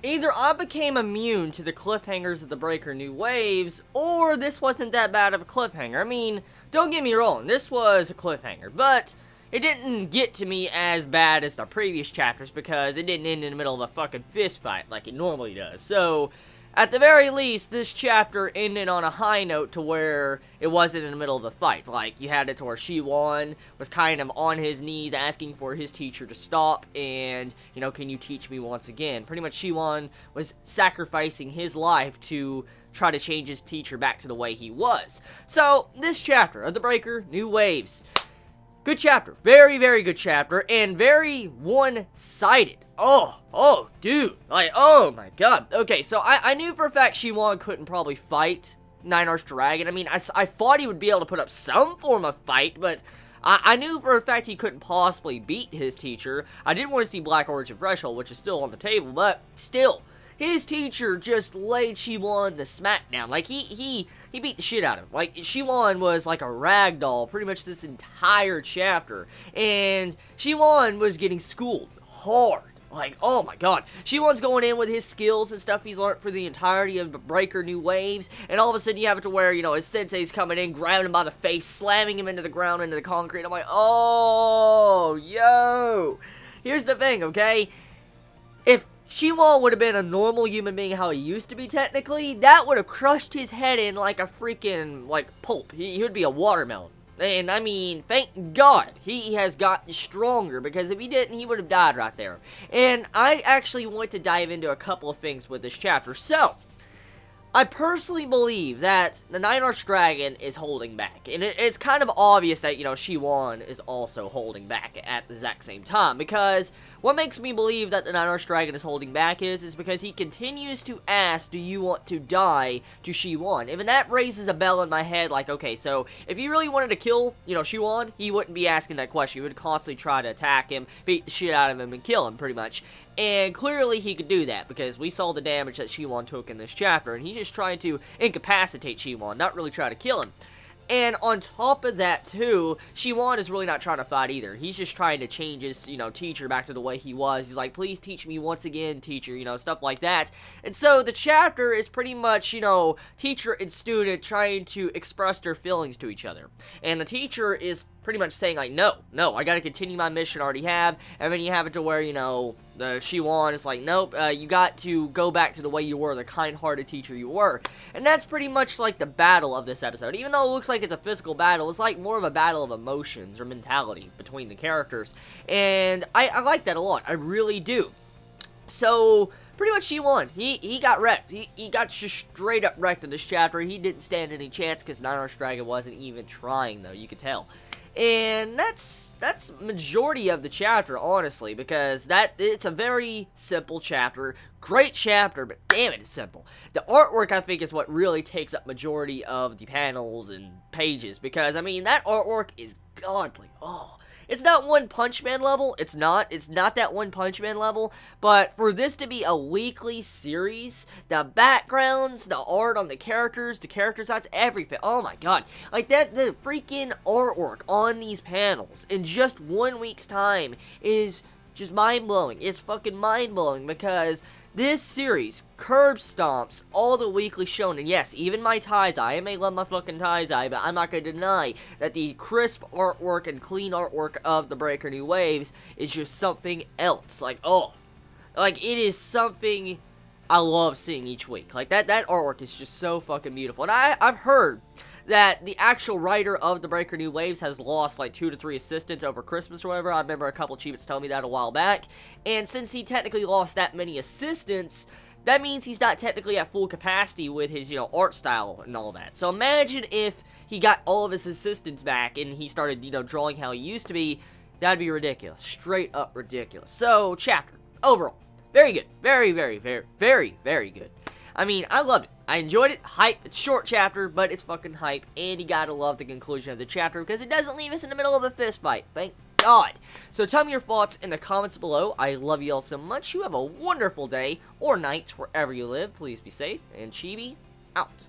either I became immune to the cliffhangers of the Breaker New Waves, or this wasn't that bad of a cliffhanger. I mean, don't get me wrong, this was a cliffhanger, but it didn't get to me as bad as the previous chapters because it didn't end in the middle of a fucking fist fight like it normally does. So, at the very least, this chapter ended on a high note to where it wasn't in the middle of a fight. Like, you had it to where Shiwon was kind of on his knees asking for his teacher to stop and, you know, can you teach me once again? Pretty much Shiwon was sacrificing his life to try to change his teacher back to the way he was. So, this chapter of The Breaker New Waves. Good chapter. Very, very good chapter. And very one-sided. Oh, dude. Like, oh my god. Okay, so I knew for a fact Shiwon couldn't probably fight Nine Arched Dragon. I mean, I thought he would be able to put up some form of fight, but I knew for a fact he couldn't possibly beat his teacher. I did want to see Black Origin Threshold, which is still on the table, but still. His teacher just laid Shiwon the smackdown. Like, he beat the shit out of him. Like, Shiwon was like a ragdoll pretty much this entire chapter. And Shiwon was getting schooled hard. Like, oh my god. Shiwon's going in with his skills and stuff he's learned for the entirety of the Breaker New Waves. And all of a sudden you have it to where, you know, his sensei's coming in, grabbing him by the face, slamming him into the ground, into the concrete. I'm like, oh, yo. Here's the thing, okay? If Shiwon would have been a normal human being how he used to be technically, that would have crushed his head in like a freaking, like, pulp. He would be a watermelon. And, I mean, thank God he has gotten stronger, because if he didn't, he would have died right there. And I actually want to dive into a couple of things with this chapter. So, I personally believe that the Nine Arched Dragon is holding back. And it's kind of obvious that, you know, Shiwon is also holding back at the exact same time. Because what makes me believe that the Nine Arched Dragon is holding back is because he continues to ask, do you want to die, to Shiwon. Even that raises a bell in my head, like, okay, so if he really wanted to kill, you know, Shiwon, he wouldn't be asking that question. He would constantly try to attack him, beat the shit out of him, and kill him, pretty much. And clearly he could do that, because we saw the damage that Shiwon took in this chapter, and he's just trying to incapacitate Shiwon, not really try to kill him. And on top of that, too, Shiwon is really not trying to fight either. He's just trying to change his, you know, teacher back to the way he was. He's like, please teach me once again, teacher, you know, stuff like that. And so the chapter is pretty much, you know, teacher and student trying to express their feelings to each other. And the teacher is pretty much saying, like, no, I gotta continue my mission I already have. And then you have it to where, you know, the Shiwon is like, nope, you got to go back to the way you were, the kind-hearted teacher you were. And that's pretty much like the battle of this episode. Even though it looks like it's a physical battle, it's like more of a battle of emotions or mentality between the characters. And I like that a lot. I really do. So, pretty much Shiwon, he got wrecked. He got just straight up wrecked in this chapter. He didn't stand any chance because Nine Arched Dragon wasn't even trying, though, you could tell. And that's majority of the chapter, honestly, because it's a very simple chapter. Great chapter, but damn it, it's simple. The artwork, I think, is what really takes up majority of the panels and pages, because, I mean, that artwork is godly. Oh, it's not One Punch Man level. It's not that One Punch Man level. But for this to be a weekly series, the backgrounds, the art on the characters outs, everything. Oh my god. Like that, the freaking artwork on these panels in just 1 week's time is just mind-blowing. It's fucking mind-blowing, because this series curb stomps all the weekly shonen. Yes, even my Taizai. I may love my fucking Taizai, but I'm not going to deny that the crisp artwork and clean artwork of the Breaker New Waves is just something else. Like, oh. Like, it is something I love seeing each week. Like, that artwork is just so fucking beautiful. And I've heard that the actual writer of the Breaker New Waves has lost like 2 to 3 assistants over Christmas or whatever. I remember a couple Chibits telling me that a while back. And since he technically lost that many assistants, that means he's not technically at full capacity with his, you know, art style and all that. So imagine if he got all of his assistants back and he started, you know, drawing how he used to be. That'd be ridiculous. Straight up ridiculous. So, chapter. Overall. Very good. Very, very, very, very, very good. I mean, I loved it. I enjoyed it. Hype. It's a short chapter, but it's fucking hype. And you gotta love the conclusion of the chapter because it doesn't leave us in the middle of a fist fight. Thank God. So tell me your thoughts in the comments below. I love you all so much. You have a wonderful day or night wherever you live. Please be safe. And Chibi, out.